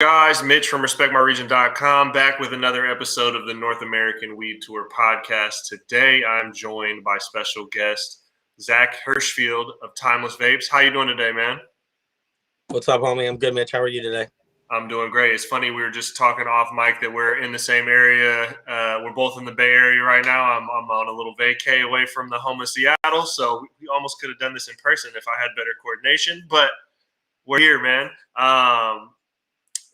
Guys, Mitch from RespectMyRegion.com back with another episode of the North American Weed Tour podcast. Today, I'm joined by special guest Zack Hirschfield of Timeless Vapes. How you doing today, man? What's up, homie? I'm good, Mitch. How are you today? I'm doing great. It's funny, we were just talking off mic that we're in the same area. We're both in the Bay Area right now. I'm on a little vacay away from the home of Seattle, so we almost could have done this in person if I had better coordination, but we're here, man.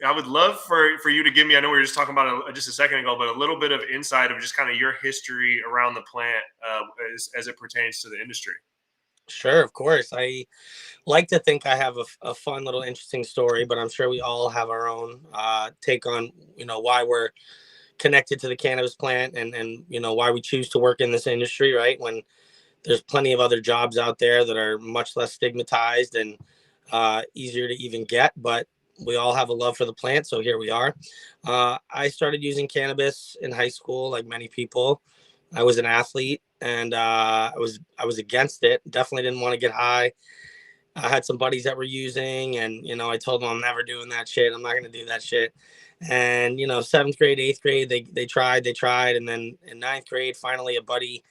I would love for you to give me, I know we were just talking about it just a second ago, but a little bit of insight of just kind of your history around the plant as it pertains to the industry. Sure, of course. I like to think I have a fun little interesting story, but I'm sure we all have our own take on, why we're connected to the cannabis plant and why we choose to work in this industry, right? When there's plenty of other jobs out there that are much less stigmatized and easier to even get, but we all have a love for the plant, so here we are. I started using cannabis in high school, like many people. I was an athlete, and I was against it. Definitely didn't want to get high. I had some buddies that were using, and I told them I'm never doing that shit. I'm not gonna do that shit. And seventh grade, eighth grade, they tried, and then in ninth grade, finally, a buddy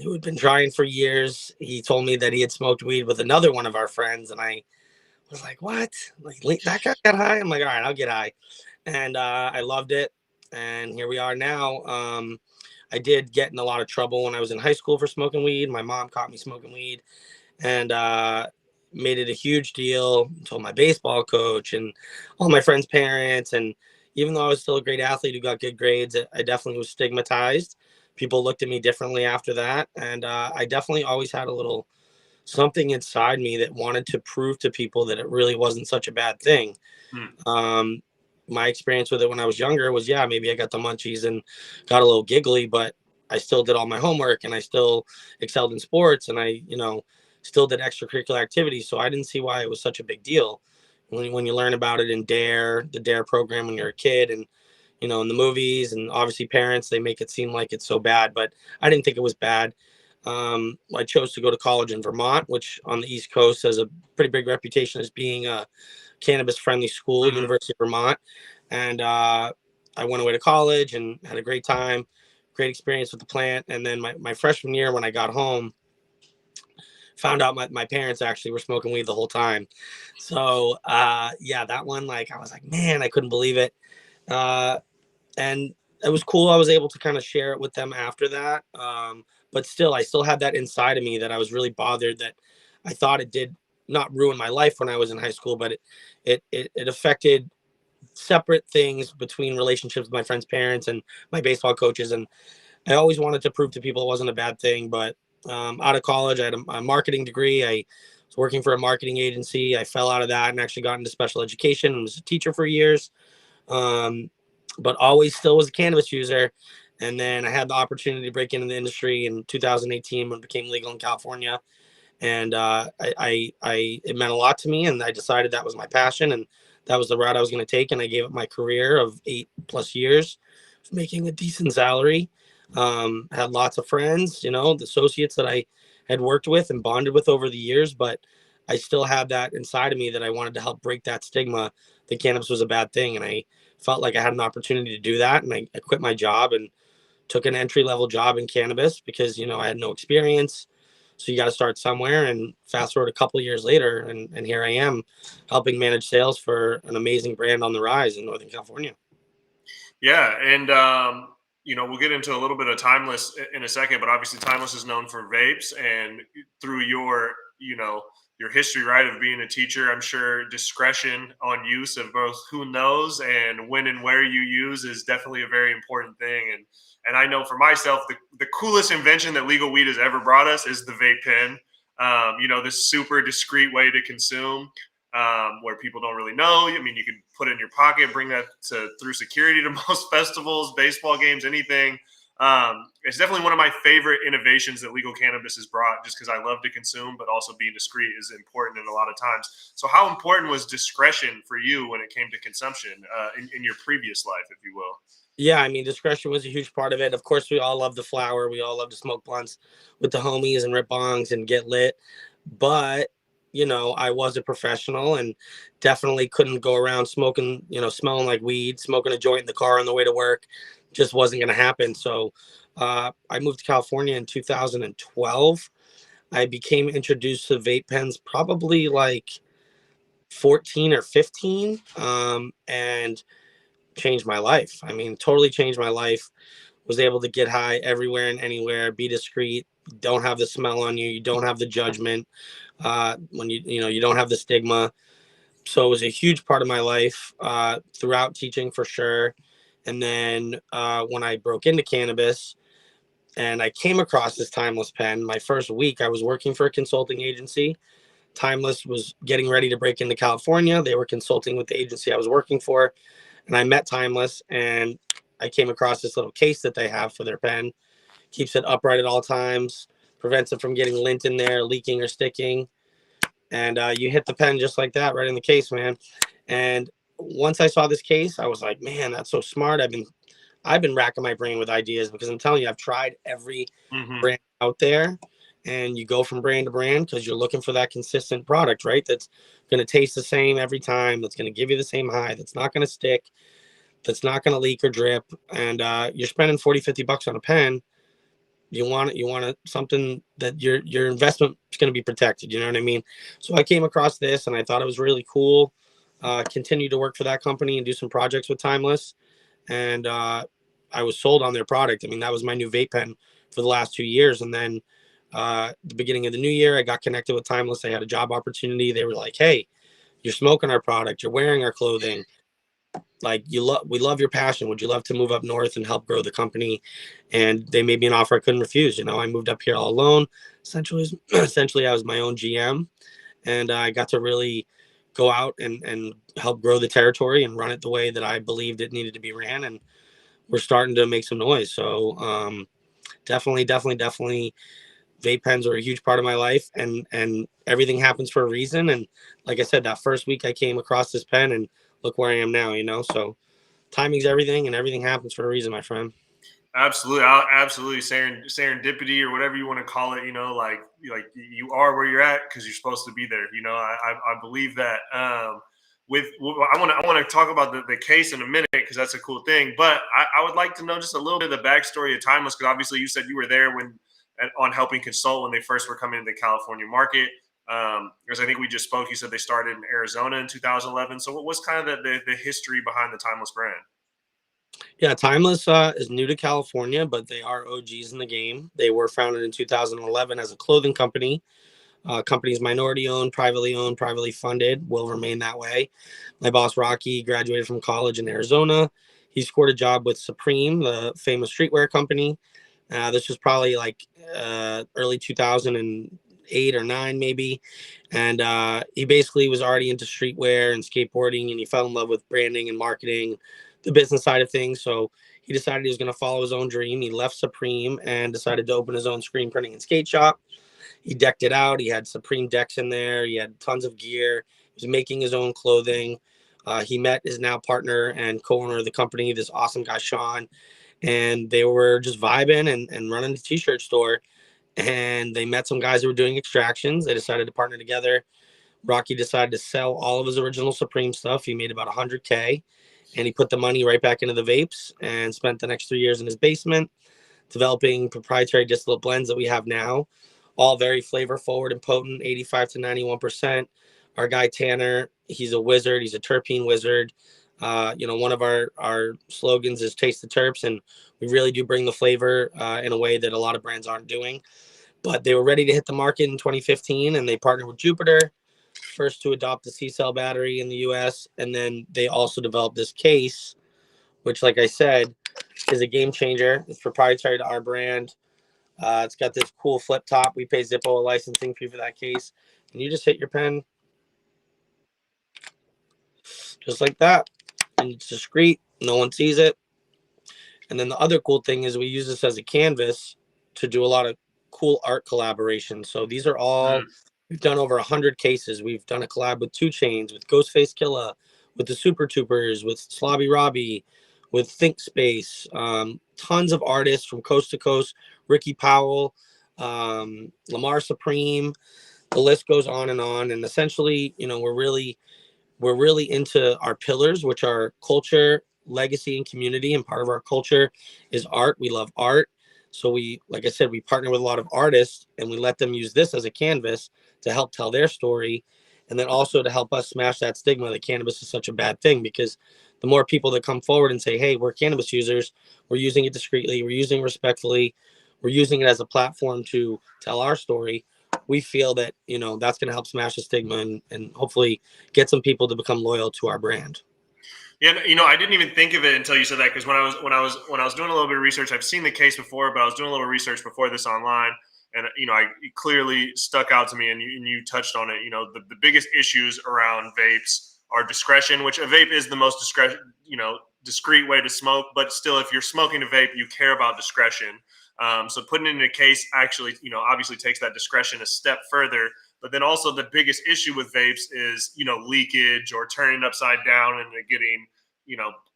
who had been trying for years, he told me that he had smoked weed with another one of our friends, and I was like, what? Like that guy got high? I'm like, all right, I'll get high. And I loved it. And here we are now. I did get in a lot of trouble when I was in high school for smoking weed. My mom caught me smoking weed and made it a huge deal. Told my baseball coach and all my friends' parents. And even though I was still a great athlete who got good grades, I definitely was stigmatized. People looked at me differently after that. And I definitely always had a little something inside me that wanted to prove to people that it really wasn't such a bad thing. My experience with it when I was younger was, yeah, maybe I got the munchies and got a little giggly, but I still did all my homework and I still excelled in sports and I, still did extracurricular activities. So I didn't see why it was such a big deal. When you learn about it in the DARE program when you're a kid and, in the movies and obviously parents, they make it seem like it's so bad, but I didn't think it was bad. I chose to go to college in Vermont, which on the East Coast has a pretty big reputation as being a cannabis-friendly school, University of Vermont. And I went away to college and had a great time, great experience with the plant. And then my freshman year, when I got home, found out my parents actually were smoking weed the whole time. So yeah, that one, like, I was like, man, I couldn't believe it. And it was cool. I was able to kind of share it with them after that. But still, I still had that inside of me that I was really bothered that I thought it did not ruin my life when I was in high school, but it affected separate things between relationships with my friends' parents and my baseball coaches. And I always wanted to prove to people it wasn't a bad thing. But out of college, I had a marketing degree. I was working for a marketing agency. I fell out of that and actually got into special education and was a teacher for years. But always still was a cannabis user. And then I had the opportunity to break into the industry in 2018 when it became legal in California. And it meant a lot to me. And I decided that was my passion and that was the route I was going to take. And I gave it my career of 8+ years, making a decent salary. Had lots of friends, the associates that I had worked with and bonded with over the years. But I still had that inside of me that I wanted to help break that stigma that cannabis was a bad thing. And I felt like I had an opportunity to do that. And I quit my job and took an entry-level job in cannabis because, I had no experience. So you got to start somewhere. And fast forward a couple of years later, and here I am helping manage sales for an amazing brand on the rise in Northern California. Yeah. And, we'll get into a little bit of Timeless in a second, but obviously Timeless is known for vapes. And through your history, right, of being a teacher, I'm sure discretion on use of both who knows and when and where you use is definitely a very important thing. And I know for myself, the coolest invention that legal weed has ever brought us is the vape pen. This super discreet way to consume, where people don't really know. I mean, you can put it in your pocket, bring that through security to most festivals, baseball games, anything. It's definitely one of my favorite innovations that legal cannabis has brought, just because I love to consume, but also being discreet is important in a lot of times. So how important was discretion for you when it came to consumption in your previous life, if you will? Yeah, I mean, discretion was a huge part of it. Of course, we all love the flower. We all love to smoke blunts with the homies and rip bongs and get lit. But I was a professional and definitely couldn't go around smoking, smelling like weed, smoking a joint in the car on the way to work. Just wasn't going to happen. So I moved to California in 2012. I became introduced to vape pens probably like 14 or 15, and changed my life. I mean, totally changed my life. Was able to get high everywhere and anywhere, be discreet, don't have the smell on you, you don't have the judgment, when you don't have the stigma. So it was a huge part of my life throughout teaching for sure. And then when I broke into cannabis and I came across this Timeless pen, my first week I was working for a consulting agency. Timeless was getting ready to break into California. They were consulting with the agency I was working for, and I met Timeless, and I came across this little case that they have for their pen. Keeps it upright at all times, prevents it from getting lint in there, leaking or sticking. And you hit the pen just like that, right in the case, man. And once I saw this case, I was like, man, that's so smart. I've been racking my brain with ideas because I'm telling you, I've tried every Mm-hmm. brand out there, and you go from brand to brand because you're looking for that consistent product, right? That's going to taste the same every time. That's going to give you the same high. That's not going to stick. That's not going to leak or drip. And you're spending 40, $50 on a pen. You want something that your investment is going to be protected. You know what I mean? So I came across this and I thought it was really cool. Continued to work for that company and do some projects with Timeless, and I was sold on their product. I mean, that was my new vape pen for the last 2 years. And then the beginning of the new year, I got connected with Timeless. I had a job opportunity. They were like, "Hey, you're smoking our product. You're wearing our clothing. Like we love your passion. Would you love to move up north and help grow the company?" And they made me an offer I couldn't refuse. I moved up here all alone. Essentially, I was my own GM, and I got to really go out and help grow the territory and run it the way that I believed it needed to be ran. And we're starting to make some noise. So definitely, vape pens are a huge part of my life, and everything happens for a reason. And like I said, that first week I came across this pen, and look where I am now. So timing's everything, and everything happens for a reason, my friend. Absolutely, absolutely serendipity or whatever you want to call it. Like you are where you're at because you're supposed to be there. I believe that. I want to talk about the case in a minute because that's a cool thing. But I would like to know just a little bit of the backstory of Timeless because obviously you said you were there on helping consult when they first were coming into the California market. Because I think we just spoke. You said they started in Arizona in 2011. So what's kind of the history behind the Timeless brand? Yeah, Timeless is new to California, but they are OGs in the game. They were founded in 2011 as a clothing company. Company's minority owned, privately funded, will remain that way. My boss, Rocky, graduated from college in Arizona. He scored a job with Supreme, the famous streetwear company. This was probably like early 2008 or 9, maybe. And he basically was already into streetwear and skateboarding, and he fell in love with branding and marketing, the business side of things. So he decided he was going to follow his own dream. He left Supreme and decided to open his own screen printing and skate shop. He decked it out. He had Supreme decks in there. He had tons of gear. He was making his own clothing. He met his now partner and co-owner of the company, this awesome guy, Sean, and they were just vibing and running the t-shirt store. And they met some guys who were doing extractions. They decided to partner together. Rocky decided to sell all of his original Supreme stuff. He made about 100K, and he put the money right back into the vapes and spent the next 3 years in his basement developing proprietary distillate blends that we have now, all very flavor forward and potent, 85 to 91%. Our guy Tanner, he's a wizard. He's a terpene wizard. One of our slogans is taste the terps, and we really do bring the flavor in a way that a lot of brands aren't doing. But they were ready to hit the market in 2015, and they partnered with Jupiter, first to adopt the C-cell battery in the US. And then they also developed this case, which, like I said, is a game changer. It's proprietary to our brand. It's got this cool flip top. We pay Zippo a licensing fee for that case. And you just hit your pen just like that. And it's discreet. No one sees it. And then the other cool thing is we use this as a canvas to do a lot of cool art collaborations. So these are all, we've done over 100 cases. We've done a collab with 2 Chainz, with Ghostface Killa, with the Super Troopers, with Slobby Robbie, with Think Space, tons of artists from coast to coast, Ricky Powell, Lamar Supreme. The list goes on and on. And essentially, we're really into our pillars, which are culture, legacy, and community. And part of our culture is art. We love art. So we, like I said, we partner with a lot of artists and we let them use this as a canvas to help tell their story. And then also to help us smash that stigma that cannabis is such a bad thing, because the more people that come forward and say, hey, we're cannabis users, we're using it discreetly, we're using it respectfully, we're using it as a platform to tell our story, we feel that, that's going to help smash the stigma and hopefully get some people to become loyal to our brand. Yeah, I didn't even think of it until you said that, because when I was doing a little bit of research, I've seen the case before, but I was doing a little research before this online, and it clearly stuck out to me, and you touched on it. The biggest issues around vapes are discretion, which a vape is the most discreet way to smoke, but still, if you're smoking a vape, you care about discretion. So putting it in a case actually, obviously takes that discretion a step further. But then also the biggest issue with vapes is, leakage or turning upside down and it getting,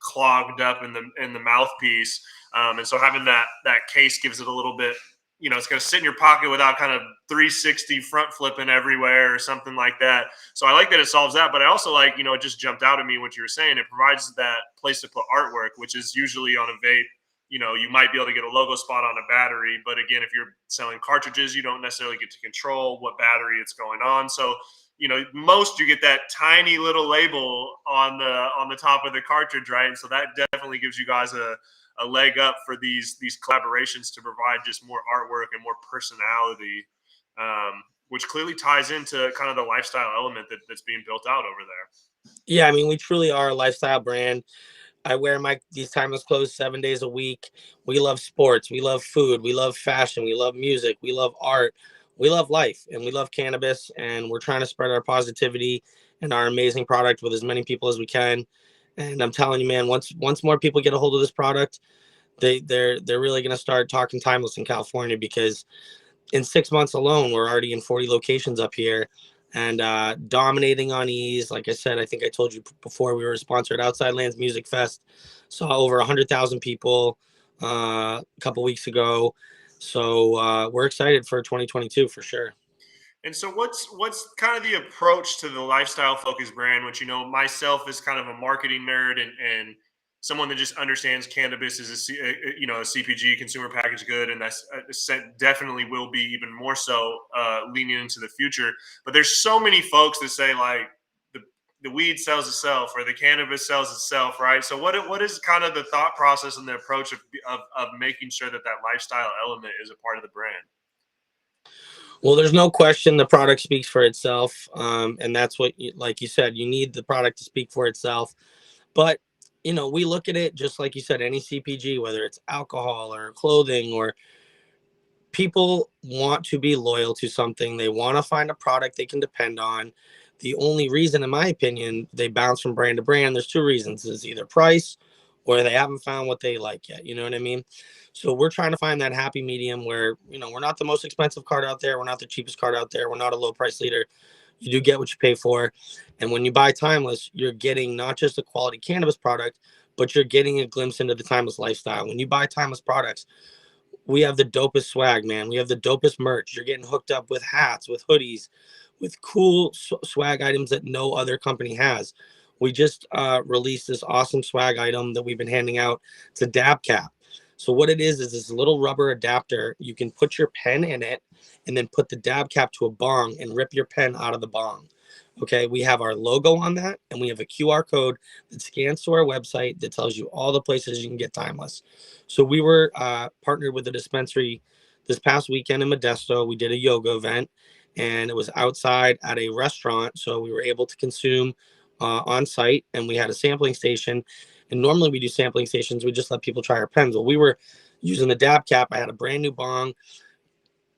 clogged up in the mouthpiece. And so having that case gives it a little bit, it's going to sit in your pocket without kind of 360 front flipping everywhere or something like that. So I like that it solves that. But I also like, it just jumped out at me what you were saying. It provides that place to put artwork, which is usually on a vape. You might be able to get a logo spot on a battery, but again, if you're selling cartridges, you don't necessarily get to control what battery it's going on. So, most you get that tiny little label on the top of the cartridge, right? And so that definitely gives you guys a leg up for these collaborations to provide just more artwork and more personality, which clearly ties into kind of the lifestyle element that's being built out over there. Yeah, I mean, we truly are a lifestyle brand. I wear these timeless clothes 7 days a week. We love sports. We love food. We love fashion. We love music. We love art. We love life, and we love cannabis. And we're trying to spread our positivity and our amazing product with as many people as we can. And I'm telling you, man, once more people get a hold of this product, they're really going to start talking timeless in California, because in 6 months alone, we're already in 40 locations up here and dominating on ease. Like I said, I think I told you before, we were sponsored Outside Lands Music Fest, saw over 100,000 people a couple weeks ago. So we're excited for 2022 for sure. And so what's kind of the approach to the lifestyle focused brand, which, myself is kind of a marketing nerd and someone that just understands cannabis is a CPG, consumer packaged good, and that's definitely will be even more so leaning into the future. But there's so many folks that say like the weed sells itself or the cannabis sells itself, right? So what is kind of the thought process and the approach of making sure that lifestyle element is a part of the brand? Well, there's no question the product speaks for itself. And that's what, like you said, you need the product to speak for itself. But, we look at it just like you said, any CPG, whether it's alcohol or clothing, or people want to be loyal to something. They want to find a product they can depend on. The only reason, in my opinion, they bounce from brand to brand, there's two reasons. It's either price or they haven't found what they like yet. You know what I mean? So we're trying to find that happy medium where, we're not the most expensive card out there. We're not the cheapest card out there. We're not a low price leader. You do get what you pay for. And when you buy Timeless, you're getting not just a quality cannabis product, but you're getting a glimpse into the Timeless lifestyle. When you buy Timeless products, we have the dopest swag, man. We have the dopest merch. You're getting hooked up with hats, with hoodies, with cool swag items that no other company has. We just released this awesome swag item that we've been handing out. It's a dab cap. So what it is this little rubber adapter. You can put your pen in it and then put the dab cap to a bong and rip your pen out of the bong. Okay, we have our logo on that, and we have a QR code that scans to our website that tells you all the places you can get Timeless. So we were partnered with a dispensary this past weekend in Modesto. We did a yoga event, and it was outside at a restaurant. So we were able to consume on site, and we had a sampling station. And normally we do sampling stations. We just let people try our pens. Well, we were using the dab cap. I had a brand new bong,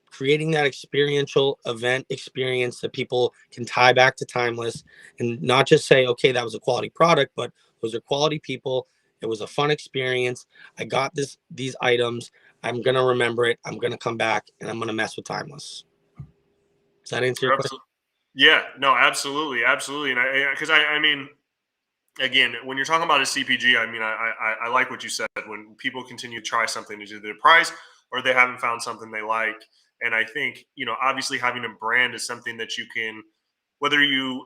creating that experiential event experience that people can tie back to Timeless and not just say, okay, that was a quality product, but those are quality people. It was a fun experience. I got these items. I'm going to remember it. I'm going to come back and I'm going to mess with Timeless. Does that answer your question? Yeah, no, absolutely, absolutely. And because I mean, again, when you're talking about a CPG, I mean, I like what you said. When people continue to try something, is either the price or they haven't found something they like. And I think, obviously having a brand is something that you can,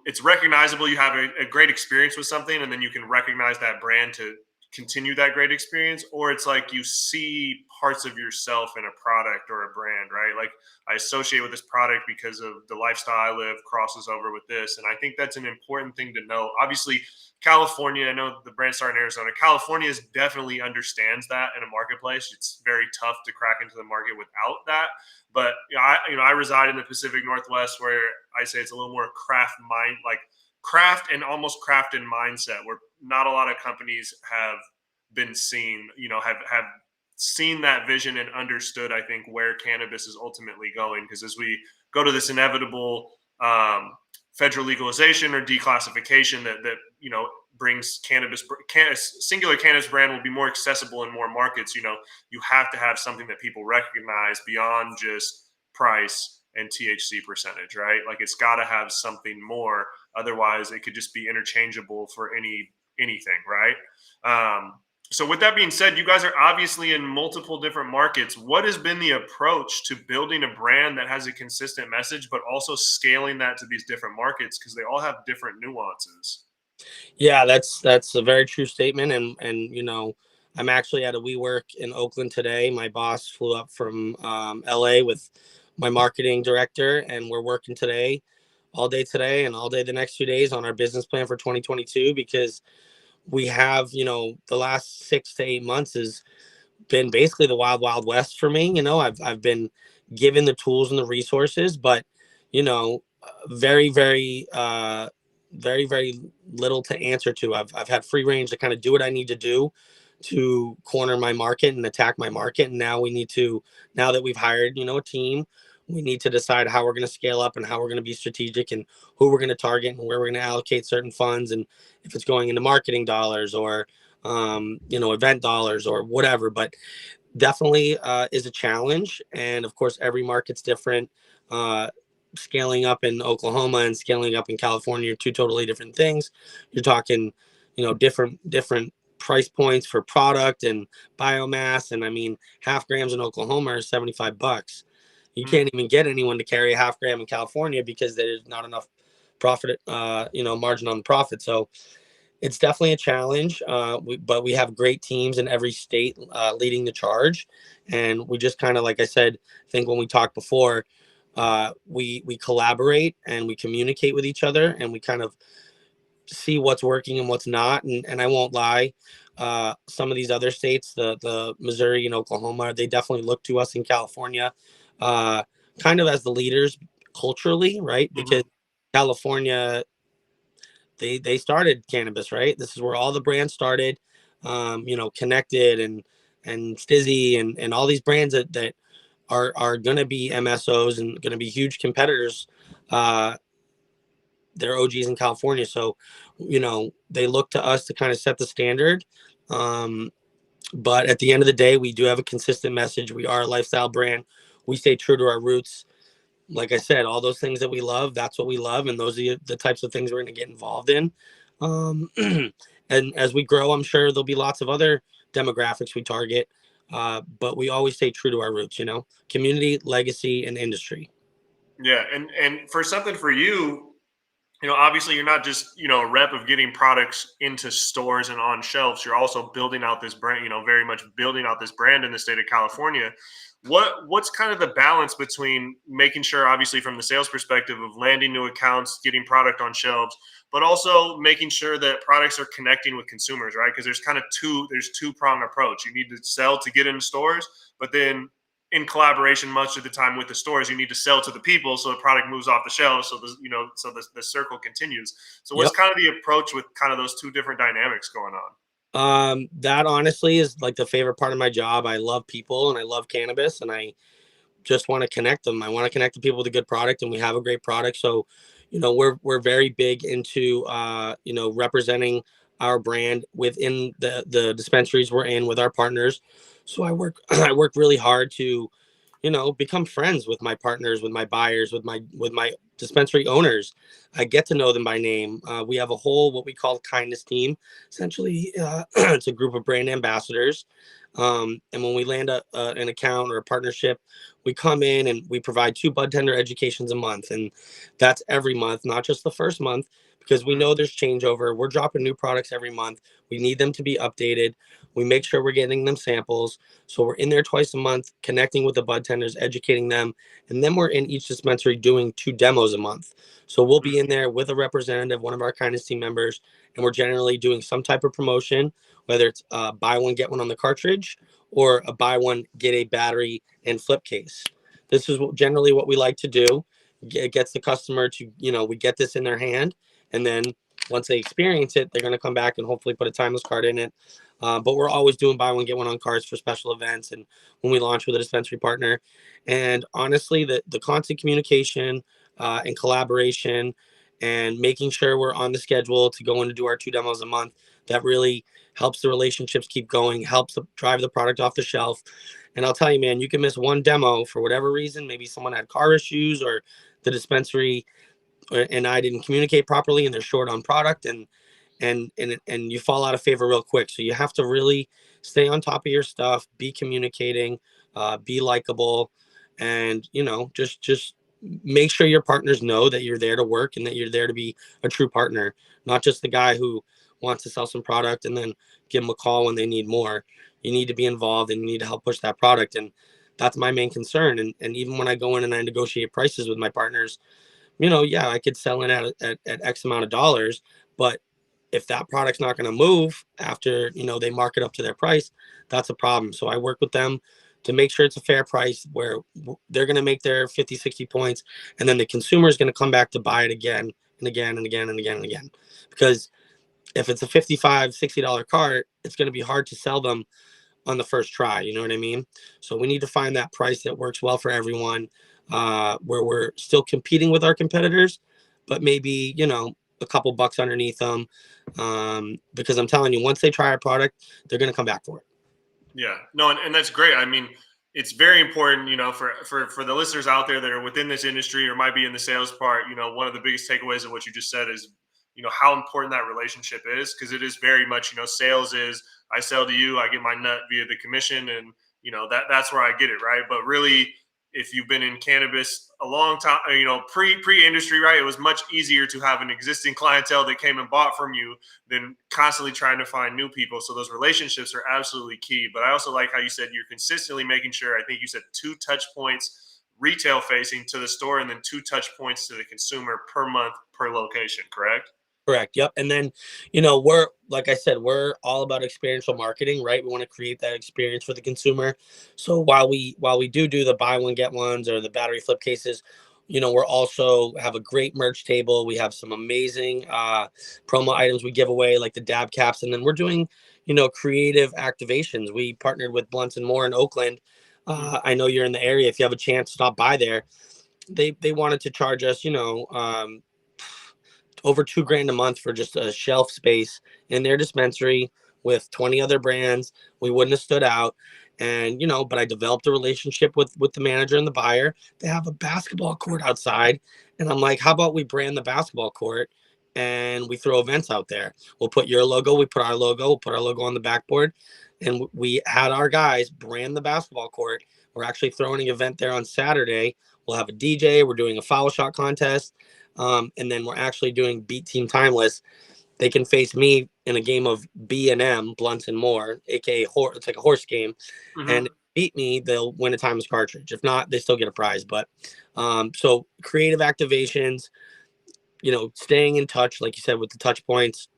it's recognizable, you have a great experience with something, and then you can recognize that brand to continue that great experience, or it's like you see parts of yourself in a product or a brand, right? Like, I associate with this product because of the lifestyle I live crosses over with this. And I think that's an important thing to know. Obviously, California, I know the brand started in Arizona. California definitely understands that in a marketplace. It's very tough to crack into the market without that. But I reside in the Pacific Northwest, where I say it's a little more craft and almost crafted mindset, where not a lot of companies have been seen, have seen that vision and understood, I think, where cannabis is ultimately going. Because as we go to this inevitable federal legalization or declassification that brings singular cannabis brand will be more accessible in more markets, you have to have something that people recognize beyond just price and THC percentage, right? Like, it's got to have something more. Otherwise, it could just be interchangeable for anything, right? So with that being said, you guys are obviously in multiple different markets. What has been the approach to building a brand that has a consistent message, but also scaling that to these different markets, because they all have different nuances? Yeah, that's a very true statement. And I'm actually at a WeWork in Oakland today. My boss flew up from LA with my marketing director, and we're working today, all day today and all day the next 2 days on our business plan for 2022, because we have, the last 6 to 8 months has been basically the wild west for me. I've been given the tools and the resources, but very very little to answer to. I've had free range to kind of do what I need to do to corner my market and attack my market. And now that we've hired a team, we need to decide how we're going to scale up and how we're going to be strategic and who we're going to target and where we're going to allocate certain funds, and if it's going into marketing dollars or event dollars or whatever. But definitely is a challenge. And of course, every market's different. Scaling up in Oklahoma and scaling up in California are two totally different things. You're talking, different price points for product and biomass. And I mean, half grams in Oklahoma are $75. You can't even get anyone to carry a half gram in California because there's not enough profit, margin on the profit. So it's definitely a challenge, but we have great teams in every state leading the charge. And we just kind of, like I said, I think when we talked before, we collaborate and we communicate with each other, and we kind of see what's working and what's not. And I won't lie, some of these other states, the Missouri and Oklahoma, they definitely look to us in California kind of as the leaders culturally, right? Because California, they started cannabis, right? This is where all the brands started. Connected and Stizzy and all these brands that are going to be MSOs and going to be huge competitors. They're OGs in California, so they look to us to kind of set the standard. But at the end of the day, we do have a consistent message. We are a lifestyle brand. We stay true to our roots. Like I said, all those things that we love, that's what we love, and those are the types of things we're going to get involved in. And as we grow, I'm sure there'll be lots of other demographics we target, but we always stay true to our roots. Community, legacy, and industry. Yeah, and for something for you, obviously you're not just, a rep of getting products into stores and on shelves. You're also building out this brand, very much building out this brand in the state of California. What's kind of the balance between making sure, obviously from the sales perspective, of landing new accounts, getting product on shelves, but also making sure that products are connecting with consumers, right? Because there's two-pronged approach. You need to sell to get into stores, but then in collaboration much of the time with the stores, you need to sell to the people so the product moves off the shelves, so the circle continues. So what's Yep. kind of the approach with kind of those two different dynamics going on? That honestly is like the favorite part of my job. I love people and I love cannabis, and I just want to connect them. I want to connect the people with a good product, and we have a great product. So, we're very big into representing our brand within the dispensaries we're in with our partners. So I work I work really hard to become friends with my partners, with my buyers, with my dispensary owners. I get to know them by name. We have a whole what we call kindness team. Essentially, it's a group of brand ambassadors And when we land an account or a partnership, we come in and we provide 2 bud tender educations a month. And that's every month, not just the first month, because we know there's changeover. We're dropping new products every month. We need them to be updated. We make sure we're getting them samples. So we're in there twice a month, connecting with the bud tenders, educating them. And then we're in each dispensary doing 2 demos a month. So we'll be in there with a representative, one of our kindness team members, and we're generally doing some type of promotion, whether it's buy one, get one on the cartridge, or a buy one, get a battery and flip case. This is generally what we like to do. It gets the customer to, we get this in their hand. And then once they experience it, they're going to come back and hopefully put a Timeless card in it. But we're always doing buy one, get one on cards for special events and when we launch with a dispensary partner. And honestly, the constant communication and collaboration and making sure we're on the schedule to go in to do our 2 demos a month, that really helps the relationships keep going, helps drive the product off the shelf. And I'll tell you, man, you can miss one demo for whatever reason. Maybe someone had car issues or the dispensary and I didn't communicate properly and they're short on product and you fall out of favor real quick. So you have to really stay on top of your stuff, be communicating, be likable, and just make sure your partners know that you're there to work and that you're there to be a true partner, not just the guy who wants to sell some product and then give them a call when they need more. You need to be involved and you need to help push that product. And that's my main concern. And even when I go in and I negotiate prices with my partners, yeah, I could sell in at X amount of dollars, but if that product's not going to move after, they mark it up to their price, that's a problem. So I work with them to make sure it's a fair price where they're going to make their 50, 60 points. And then the consumer is going to come back to buy it again and again and again and again and again. Because if it's a $55, $60 cart, it's going to be hard to sell them on the first try. You know what I mean? So we need to find that price that works well for everyone, where we're still competing with our competitors, but maybe, a couple bucks underneath them. Because I'm telling you, once they try our product, they're going to come back for it. Yeah, no, and that's great. I mean, it's very important, for the listeners out there that are within this industry or might be in the sales part. One of the biggest takeaways of what you just said is, how important that relationship is, because it is very much, sales is I sell to you, I get my nut via the commission, and that's where I get it, right? But really, if you've been in cannabis a long time, pre industry, right, it was much easier to have an existing clientele that came and bought from you than constantly trying to find new people. So those relationships are absolutely key. But I also like how you said you're consistently making sure, I think you said 2 touch points retail facing to the store and then 2 touch points to the consumer per month per location, correct? Correct. Yep. And then, like I said, we're all about experiential marketing, right? We want to create that experience for the consumer. So while we do the buy one get ones or the battery flip cases, we're also have a great merch table. We have some amazing promo items we give away, like the dab caps, and then we're doing, creative activations. We partnered with Blunts and More in Oakland. I know you're in the area. If you have a chance, stop by there. They wanted to charge us, over $2,000 a month for just a shelf space in their dispensary with 20 other brands. We wouldn't have stood out. And, but I developed a relationship with the manager and the buyer. They have a basketball court outside. And I'm like, how about we brand the basketball court and we throw events out there? We'll put your logo, we put our logo, we'll put our logo on the backboard. And we had our guys brand the basketball court. We're actually throwing an event there on Saturday. We'll have a DJ. We're doing a foul shot contest. And then we're actually doing Beat Team Timeless. They can face me in a game of B&M, Blunts and More, aka it's like a horse game. And beat me, they'll win a Timeless cartridge. If not, they still get a prize. But so creative activations, staying in touch, like you said, with the touch points,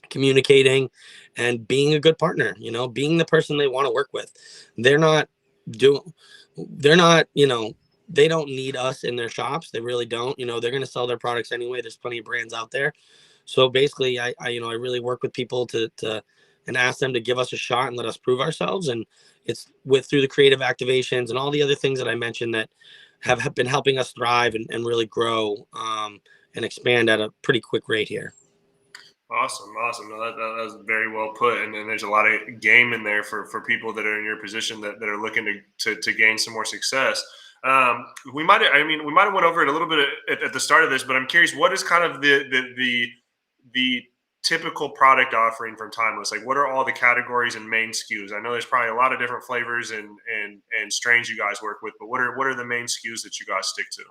communicating, and being a good partner. Being the person they want to work with. They're not doing. They're not. They don't need us in their shops. They really don't. They're going to sell their products anyway. There's plenty of brands out there. So basically, I really work with people to and ask them to give us a shot and let us prove ourselves. And it's through the creative activations and all the other things that I mentioned that have been helping us thrive and really grow and expand at a pretty quick rate here. Awesome. No, that was very well put, and there's a lot of game in there for people that are in your position that are looking to gain some more success. We might have went over it a little bit at the start of this, but I'm curious, what is kind of the typical product offering from Timeless? Like, what are all the categories and main SKUs? I know there's probably a lot of different flavors and strains you guys work with, but what are the main SKUs that you guys stick to?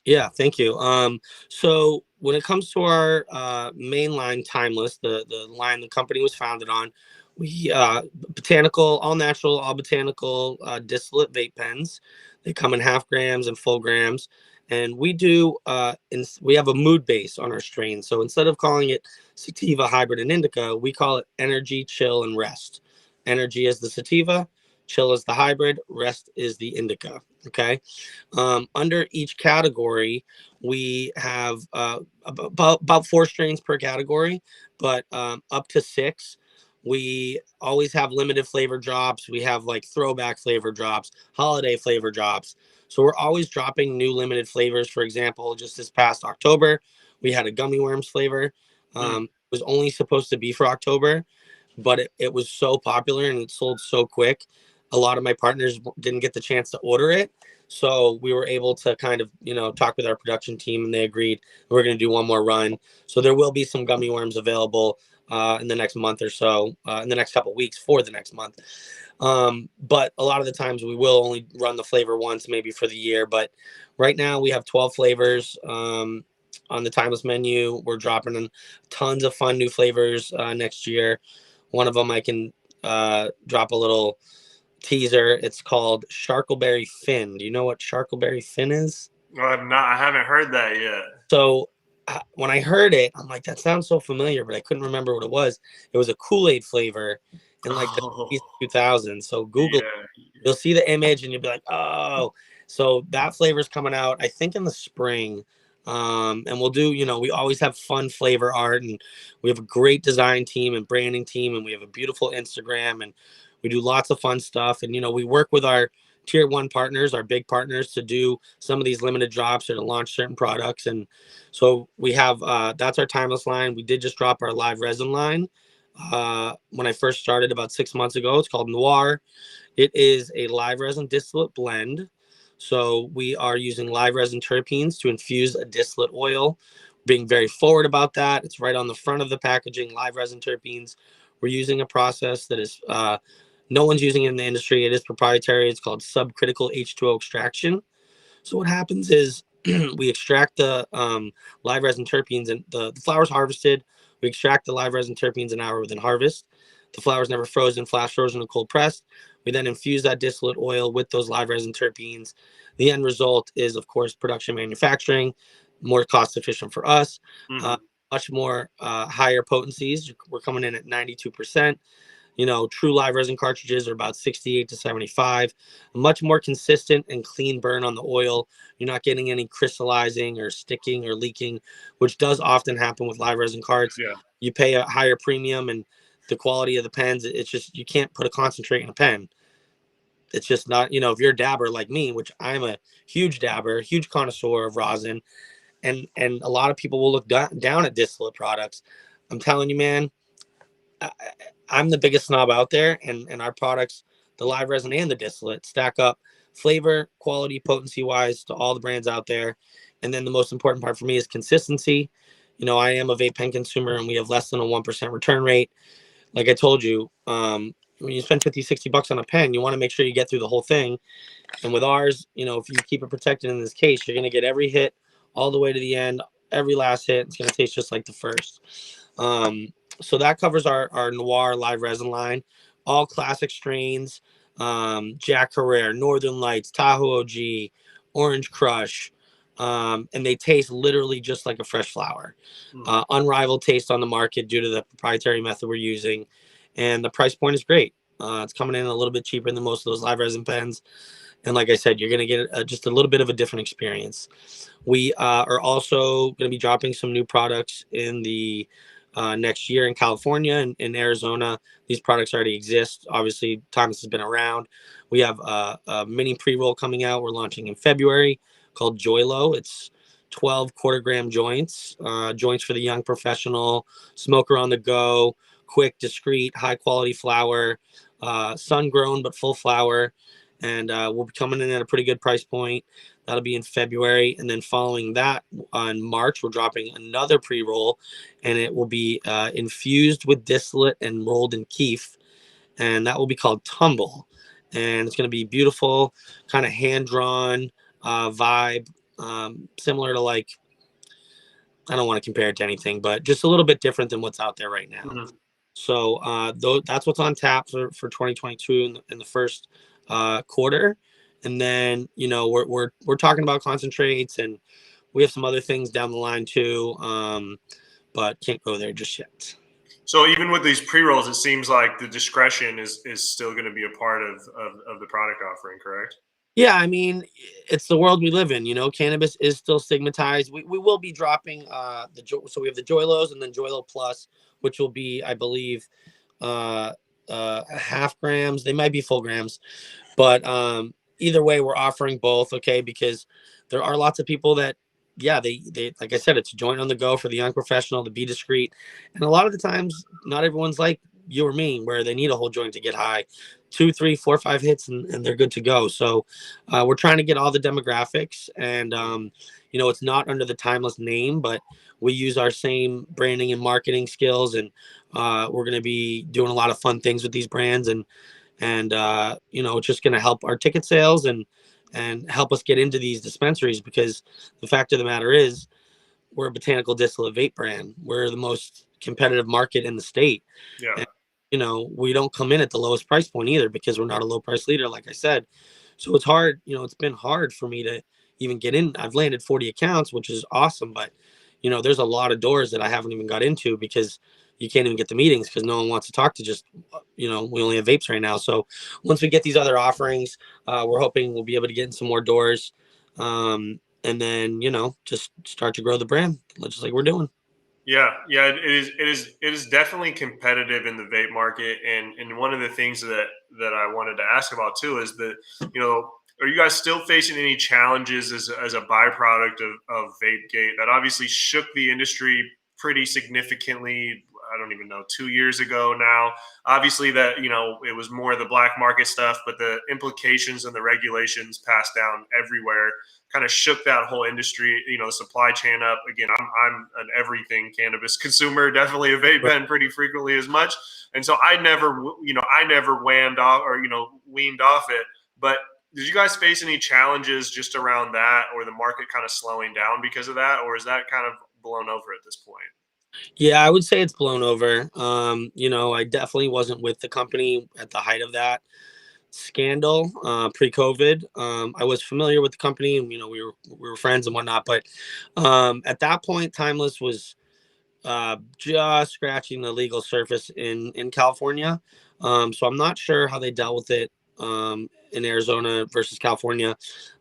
Yeah, thank you. So when it comes to our main line, Timeless, the line the company was founded on, we botanical, all natural, all botanical distillate vape pens. They come in half grams and full grams, and we do we have a mood base on our strain. So instead of calling it sativa, hybrid, and indica, we call it energy, chill, and rest. Energy is the sativa, chill is the hybrid, rest is the indica. Okay. Under each category, we have about 4 strains per category, but up to 6. We always have limited flavor drops. We have like throwback flavor drops, holiday flavor drops. So we're always dropping new limited flavors. For example, just this past October, we had a gummy worms flavor. Mm, It was only supposed to be for October, but it was so popular and it sold so quick. A lot of my partners didn't get the chance to order it. So we were able to kind of, talk with our production team and they agreed we're going to do one more run. So there will be some gummy worms available in the next month or so, in the next couple of weeks for the next month. But a lot of the times we will only run the flavor once, maybe for the year. But right now we have 12 flavors on the Timeless menu. We're dropping in tons of fun new flavors next year. One of them I can drop a little teaser. It's called Sharkleberry Fin. Do you know what Sharkleberry Fin is? no, I have not. I haven't heard that yet. So when I heard it, I'm like, that sounds so familiar, but I couldn't remember what it was. It was a Kool-Aid flavor in like the Oh, 2000s. So Google, yeah. you'll see the image and you'll be like, oh. So that flavor's coming out, I think, in the spring. And we'll do, we always have fun flavor art, and we have a great design team and branding team, and we have a beautiful Instagram, and we do lots of fun stuff. And, we work with our tier 1 partners, our big partners, to do some of these limited drops or to launch certain products. And so we have, that's our Timeless line. We did just drop our live resin line. When I first started about 6 months ago, it's called Noir. It is a live resin distillate blend. So we are using live resin terpenes to infuse a distillate oil. Being very forward about that. It's right on the front of the packaging, live resin terpenes. We're using a process that is no one's using it in the industry. It is proprietary. It's called subcritical H2O extraction. So what happens is we extract the live resin terpenes, and the flower's harvested. We extract the live resin terpenes an hour within harvest. The flower's never frozen, flash frozen, or cold pressed. We then infuse that distillate oil with those live resin terpenes. The end result is, of course, production manufacturing, more cost efficient for us, Mhm. much more higher potencies. We're coming in at 92%. True live resin cartridges are about 68 to 75. Much more consistent and clean burn on the oil. You're not getting any crystallizing or sticking or leaking, which does often happen with live resin carts. Yeah. You pay a higher premium, and the quality of the pens, it's just, you can't put a concentrate in a pen. It's just not, if you're a dabber like me, which I'm a huge dabber, huge connoisseur of rosin, and a lot of people will look down at distillate products. I'm telling you, man, I, I'm the biggest snob out there, and our products, the live resin and the distillate, stack up flavor, quality, potency wise to all the brands out there. And then the most important part for me is consistency. I am a vape pen consumer, and we have less than a 1% return rate. Like I told you, when you spend 50, $60 on a pen, you want to make sure you get through the whole thing. And with ours, if you keep it protected in this case, you're going to get every hit all the way to the end, every last hit. It's going to taste just like the first. So that covers our Noir live resin line, all classic strains, Jack Herrera, Northern Lights, Tahoe OG, Orange Crush, and they taste literally just like a fresh flower. Mhm. Unrivaled taste on the market due to the proprietary method we're using, and the price point is great. It's coming in a little bit cheaper than most of those live resin pens, and like I said, you're going to get just a little bit of a different experience. We are also going to be dropping some new products in the next year in California and in Arizona. These products already exist. Obviously, Thomas has been around. We have a mini pre-roll coming out. We're launching in February called Joylo. It's 12 quarter gram joints, joints for the young professional, smoker on the go, quick, discreet, high quality flower, sun grown but full flower. And we'll be coming in at a pretty good price point. That'll be in February. And then following that on March, we're dropping another pre-roll, and it will be infused with distillate and rolled in keef. And that will be called Tumble. And it's going to be beautiful, kind of hand-drawn vibe, similar to like, I don't want to compare it to anything, but just a little bit different than what's out there right now. Mhm. So that's what's on tap for 2022 in the first quarter. And then, you know, we're talking about concentrates, and we have some other things down the line too, but can't go there just yet. So even with these pre-rolls, it seems like the discretion is still going to be a part of the product offering, correct? Yeah, I mean, it's the world we live in. You know, cannabis is still stigmatized. We will be dropping so we have the Joylos and then Joylo Plus, which will be, I believe, uh, half grams. They might be full grams, but either way, we're offering both. Okay, because there are lots of people that, yeah, they like I said, it's a joint on the go for the young professional to be discreet, and a lot of the times, not everyone's like you or me, where they need a whole joint to get high. 2, 3, 4, 5 hits, and they're good to go. So we're trying to get all the demographics, and you know, it's not under the Timeless name, but we use our same branding and marketing skills, and we're going to be doing a lot of fun things with these brands, and you know, it's just going to help our ticket sales and help us get into these dispensaries, because the fact of the matter is, we're a botanical distillate vape brand. We're the most competitive market in the state. Yeah. And, you know, we don't come in at the lowest price point either, because we're not a low price leader, like I said. So it's hard, you know, it's been hard for me to even get in. I've landed 40 accounts, which is awesome, but you know, there's a lot of doors that I haven't even got into, because you can't even get the meetings because no one wants to talk to just, you know, we only have vapes right now. So once we get these other offerings, we're hoping we'll be able to get in some more doors. And then, you know, just start to grow the brand just like we're doing. Yeah, yeah, it is definitely competitive in the vape market, and one of the things that I wanted to ask about too is that, you know, are you guys still facing any challenges as a byproduct of VapeGate that obviously shook the industry pretty significantly? I don't even know, 2 years ago now. Obviously, that, you know, it was more the black market stuff, but the implications and the regulations passed down everywhere kind of shook that whole industry, you know, supply chain up. Again, I'm an everything cannabis consumer, definitely a vape pen pretty frequently as much. And so I never whammed off or, you know, weaned off it. But did you guys face any challenges just around that, or the market kind of slowing down because of that? Or is that kind of blown over at this point? Yeah, I would say it's blown over. You know, I definitely wasn't with the company at the height of that scandal pre-COVID. I was familiar with the company, and you know, we were friends and whatnot. But at that point, Timeless was just scratching the legal surface in California. So I'm not sure how they dealt with it in Arizona versus California.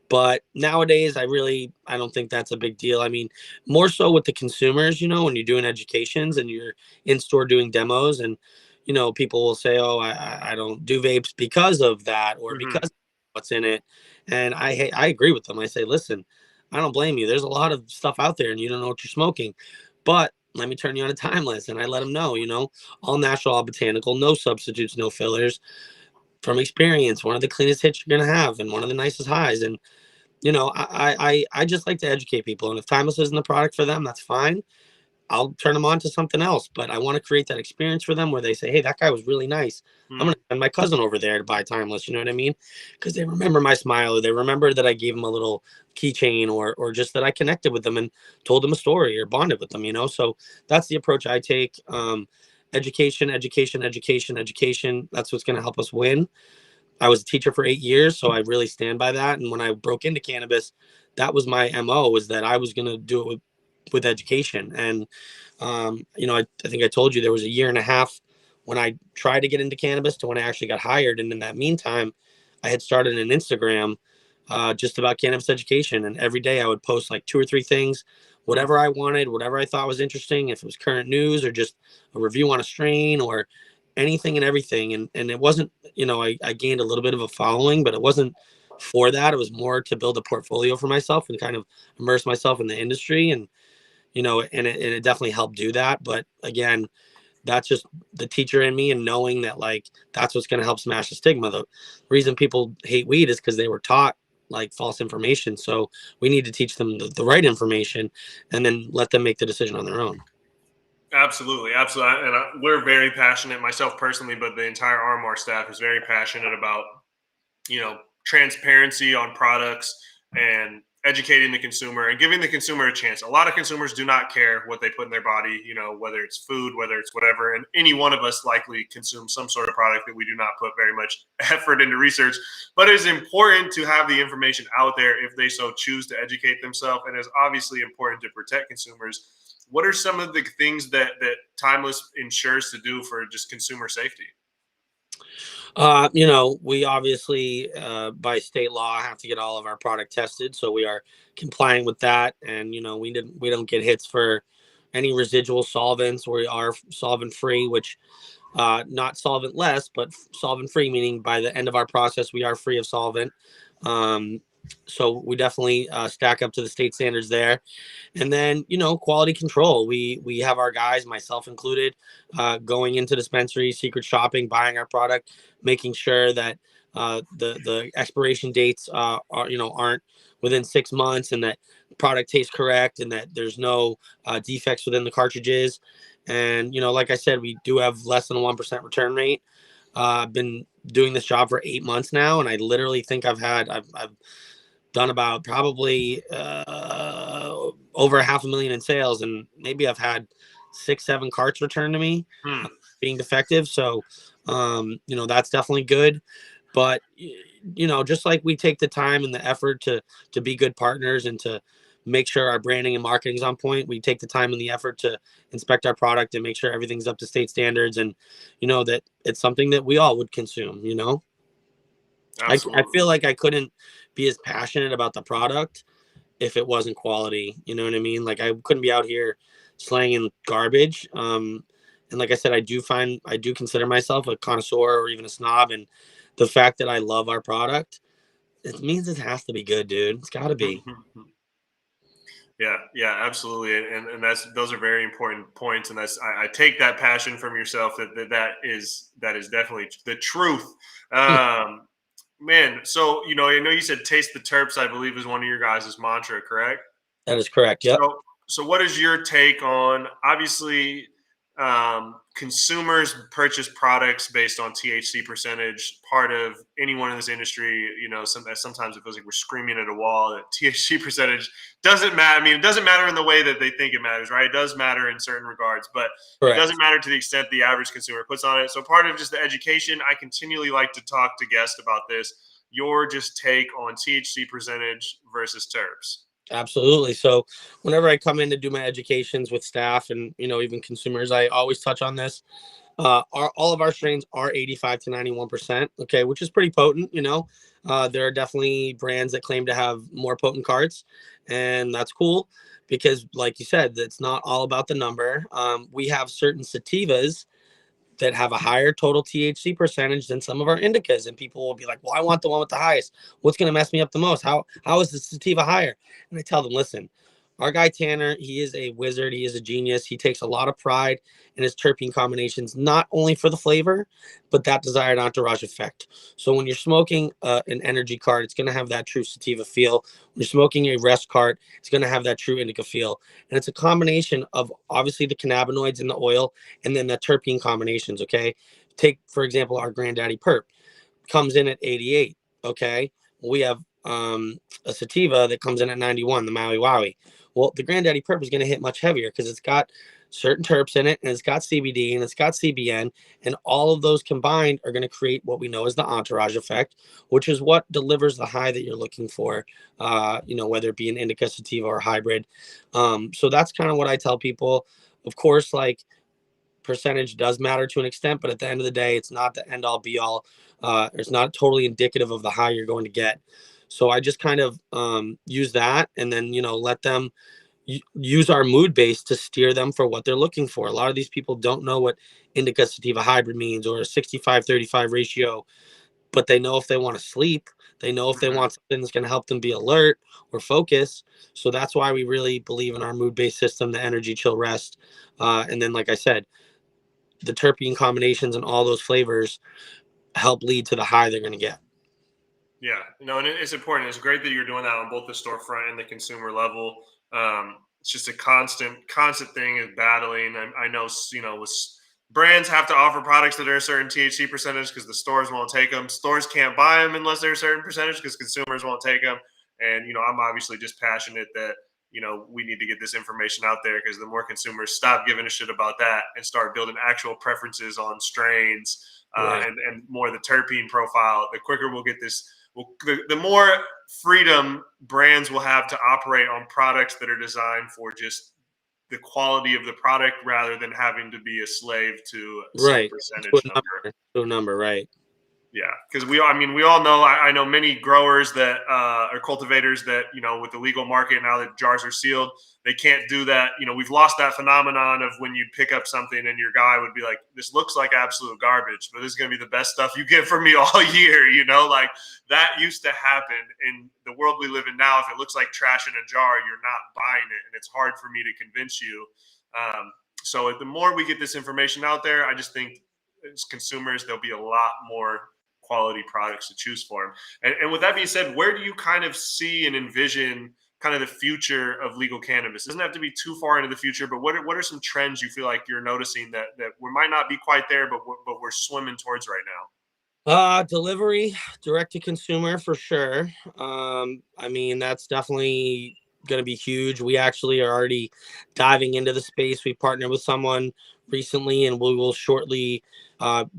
But nowadays, I don't think that's a big deal. I mean, more so with the consumers, you know, when you're doing educations and you're in store doing demos, and you know, people will say, "Oh, I don't do vapes because of that, or because Hmm. of what's in it." And I agree with them. I say, "Listen, I don't blame you. There's a lot of stuff out there, and you don't know what you're smoking, but." Let me turn you on a Timeless, and I let them know, you know, all natural, all botanical, no substitutes, no fillers. From experience, one of the cleanest hits you're gonna have, and one of the nicest highs. And you know, I just like to educate people, and if Timeless isn't the product for them, that's fine. I'll turn them on to something else. But I want to create that experience for them where they say, "Hey, that guy was really nice. I'm Hmm. gonna send my cousin over there to buy Timeless." You know what I mean? Because they remember my smile, or they remember that I gave them a little keychain, or just that I connected with them and told them a story or bonded with them. You know, so that's the approach I take. Education, education, education, education. That's what's going to help us win. I was a teacher for 8 years, so I really stand by that. And when I broke into cannabis, that was my MO, was that I was going to do it with education. And, you know, I think I told you there was a year and a half when I tried to get into cannabis to when I actually got hired. And in that meantime, I had started an Instagram just about cannabis education. And every day I would post like 2 or 3 things, Hmm. whatever I wanted, whatever I thought was interesting, if it was current news or just a review on a strain or anything and everything. And it wasn't, you know, I gained a little bit of a following, but it wasn't for that. It was more to build a portfolio for myself and kind of immerse myself in the industry. And, you know, and it definitely helped do that. But again, that's just the teacher in me, and knowing that like that's what's going to help smash the stigma. The reason people hate weed is because they were taught like false information. So we need to teach them the right information and then let them make the decision on their own. Absolutely, absolutely, and we're very passionate. Myself personally, but the entire RMR staff is very passionate about transparency on products and educating the consumer and giving the consumer a chance. A lot of consumers do not care what they put in their body, whether it's food, whether it's whatever. And any one of us likely consume some sort of product that we do not put very much effort into research. But it's important to have the information out there if they so choose to educate themselves. And it's obviously important to protect consumers. What are some of the things that Timeless ensures to do for just consumer safety? We obviously, by state law, have to get all of our product tested, so we are complying with that. And we don't get hits for any residual solvents. We are solvent free, which not solvent less, but solvent free, meaning by the end of our process, we are free of solvent. Um, so we definitely stack up to the state standards there. And then quality control, we have our guys, myself included, going into dispensaries, secret shopping, buying our product, making sure that the expiration dates aren't within 6 months, and that product tastes correct, and that there's no defects within the cartridges. And like I said, we do have less than a 1% return rate. I've been doing this job for 8 months now, and I literally think I've done about probably over 500,000 in sales, and maybe I've had 6-7 carts returned to me being defective. So that's definitely good. But just like we take the time and the effort to be good partners and to make sure our branding and marketing is on point, we take the time and the effort to inspect our product and make sure everything's up to state standards, and that it's something that we all would consume. I feel like I couldn't be as passionate about the product if it wasn't quality. You know what I mean? Like, I couldn't be out here slanging garbage. And like I said, I do consider myself a connoisseur or even a snob. And the fact that I love our product, it means it has to be good, dude. It's got to be. Yeah, absolutely, and those are very important points, and I take that passion from yourself that is definitely the truth. Man, so I know you said taste the terps, I believe, is one of your guys' mantra, correct? That is correct. Yep. So what is your take on, obviously, consumers purchase products based on THC percentage? Part of anyone in this industry, sometimes it feels like we're screaming at a wall that THC percentage doesn't matter. I mean, it doesn't matter in the way that they think it matters, right? It does matter in certain regards, but Correct. It doesn't matter to the extent the average consumer puts on it. So part of just the education, I continually like to talk to guests about this. Your just take on THC percentage versus terps. Absolutely. So whenever I come in to do my educations with staff and even consumers, I always touch on this. All of our strains are 85 to 91%, okay, which is pretty potent. There are definitely brands that claim to have more potent carts, and that's cool because, like you said, it's not all about the number. We have certain sativas that have a higher total THC percentage than some of our indicas, and people will be like, "Well, I want the one with the highest. What's going to mess me up the most? How is the sativa higher?" And I tell them, "Listen, our guy Tanner, he is a wizard. He is a genius. He takes a lot of pride in his terpene combinations, not only for the flavor, but that desired entourage effect. So when you're smoking an energy cart, it's going to have that true sativa feel. When you're smoking a rest cart, it's going to have that true indica feel. And it's a combination of obviously the cannabinoids in the oil and then the terpene combinations, okay? Take, for example, our Granddaddy Perp comes in at 88, okay? We have a sativa that comes in at 91, the Maui Wowie. Well, the Granddaddy Perp is going to hit much heavier because it's got certain terps in it, and it's got CBD, and it's got CBN, and all of those combined are going to create what we know as the entourage effect, which is what delivers the high that you're looking for, whether it be an indica, sativa, or hybrid. So that's kind of what I tell people. Of course, like, percentage does matter to an extent, but at the end of the day, it's not the end all be all. It's not totally indicative of the high you're going to get. So I just kind of use that, and then let them use our mood base to steer them for what they're looking for. A lot of these people don't know what indica sativa hybrid means or a 65-35 ratio, but they know if they want to sleep, they know if they want something that's going to help them be alert or focus. So that's why we really believe in our mood-based system, the energy, chill, rest. And then, like I said, the terpene combinations and all those flavors help lead to the high they're going to get. Yeah, no, and it's important. It's great that you're doing that on both the storefront and the consumer level. It's just a constant thing is battling. I know, brands have to offer products that are a certain THC percentage because the stores won't take them. Stores can't buy them unless they're a certain percentage because consumers won't take them. And I'm obviously just passionate that we need to get this information out there because the more consumers stop giving a shit about that and start building actual preferences on strains Right. and more the terpene profile, the quicker we'll get this. The more freedom brands will have to operate on products that are designed for just the quality of the product rather than having to be a slave to some Right. To percentage a number. number. To a number. Right. Yeah, because we all know. I know many growers that or cultivators that with the legal market now that jars are sealed, they can't do that. We've lost that phenomenon of when you pick up something and your guy would be like, "This looks like absolute garbage, but this is going to be the best stuff you get from me all year." Like that used to happen in the world we live in now. If it looks like trash in a jar, you're not buying it, and it's hard for me to convince you. So the more we get this information out there, I just think as consumers, there'll be a lot more quality products to choose for. And with that being said, where do you kind of see and envision kind of the future of legal cannabis? It doesn't have to be too far into the future, but what are some trends you feel like you're noticing that we might not be quite there, but we're swimming towards right now? Delivery, direct to consumer for sure. I mean, that's definitely going to be huge. We actually are already diving into the space. We partnered with someone recently, and we will shortly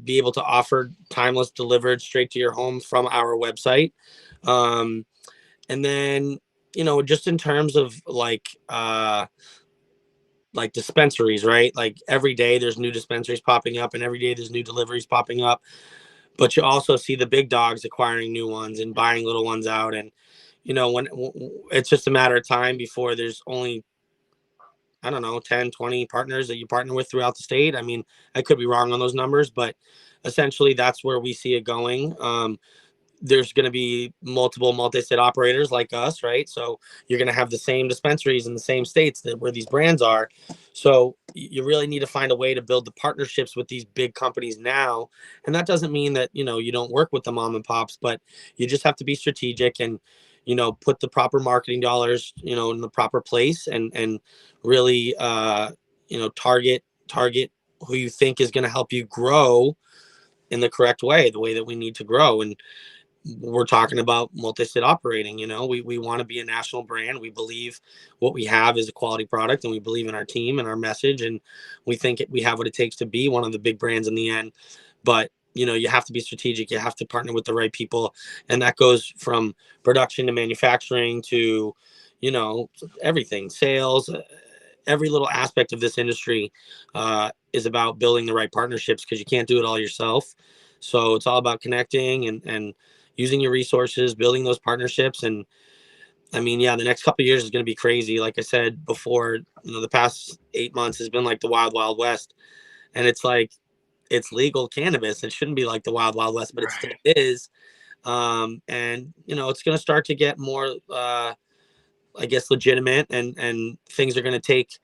be able to offer Timeless delivered straight to your home from our website. Um, and then, just in terms of like dispensaries, right? Like every day there's new dispensaries popping up, and every day there's new deliveries popping up, but you also see the big dogs acquiring new ones and buying little ones out. And when it's just a matter of time before there's only, I don't know, 10, 20 partners that you partner with throughout the state. I mean, I could be wrong on those numbers, but essentially that's where we see it going. There's going to be multiple multi-state operators like us, right? So you're going to have the same dispensaries in the same states that where these brands are. So you really need to find a way to build the partnerships with these big companies now. And that doesn't mean that, you don't work with the mom and pops, but you just have to be strategic and, put the proper marketing dollars, in the proper place and really, target who you think is going to help you grow in the correct way, the way that we need to grow. And we're talking about multi-state operating. We want to be a national brand. We believe what we have is a quality product, and we believe in our team and our message, and we think we have what it takes to be one of the big brands in the end. But you have to be strategic. You have to partner with the right people, and that goes from production to manufacturing to everything, sales. Every little aspect of this industry is about building the right partnerships, because you can't do it all yourself. So it's all about connecting and using your resources, building those partnerships. And I mean, yeah, the next couple of years is going to be crazy. Like I said before, the past 8 months has been like the wild, wild west. And it's like, it's legal cannabis. It shouldn't be like the wild, wild west, but it still Right. is. And, it's going to start to get more, I guess, legitimate, and things are going to take,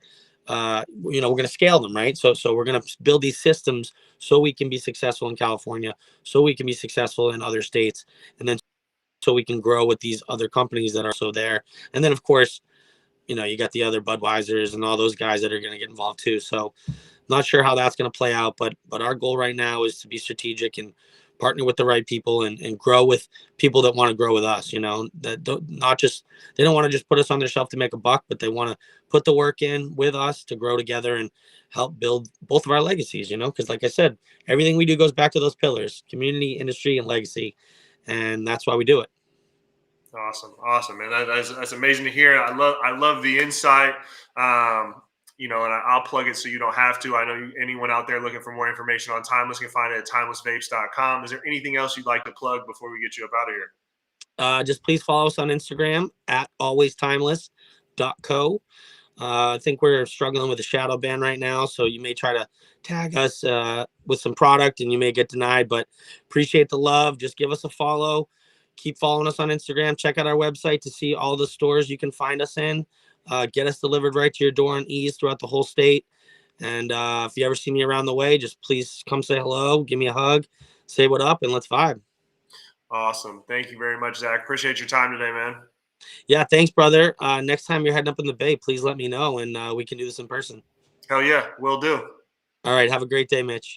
we're going to scale them, right? So we're going to build these systems so we can be successful in California, so we can be successful in other states, and then so we can grow with these other companies that are so there. And then, of course, you got the other Budweisers and all those guys that are going to get involved too. So not sure how that's going to play out, but our goal right now is to be strategic and partner with the right people and grow with people that want to grow with us. That don't not just they don't want to just put us on their shelf to make a buck, but they want to put the work in with us to grow together and help build both of our legacies. Because like I said, everything we do goes back to those pillars: community, industry, and legacy, and that's why we do it. Awesome, man. That's amazing to hear. I love the insight. And I'll plug it so you don't have to. I know anyone out there looking for more information on Timeless can find it at timelessvapes.com. Is there anything else you'd like to plug before we get you up out of here? Just please follow us on Instagram at alwaystimeless.co. I think we're struggling with a shadow ban right now, so you may try to tag us with some product and you may get denied, but appreciate the love. Just give us a follow. Keep following us on Instagram. Check out our website to see all the stores you can find us in. Get us delivered right to your door on ease throughout the whole state. And if you ever see me around the way, just please come say hello, give me a hug, say what up, and let's vibe. Awesome. Thank you very much, Zach. Appreciate your time today, man. Yeah, thanks, brother. Next time you're heading up in the Bay, please let me know, and we can do this in person. Hell yeah, will do. All right, have a great day, Mitch.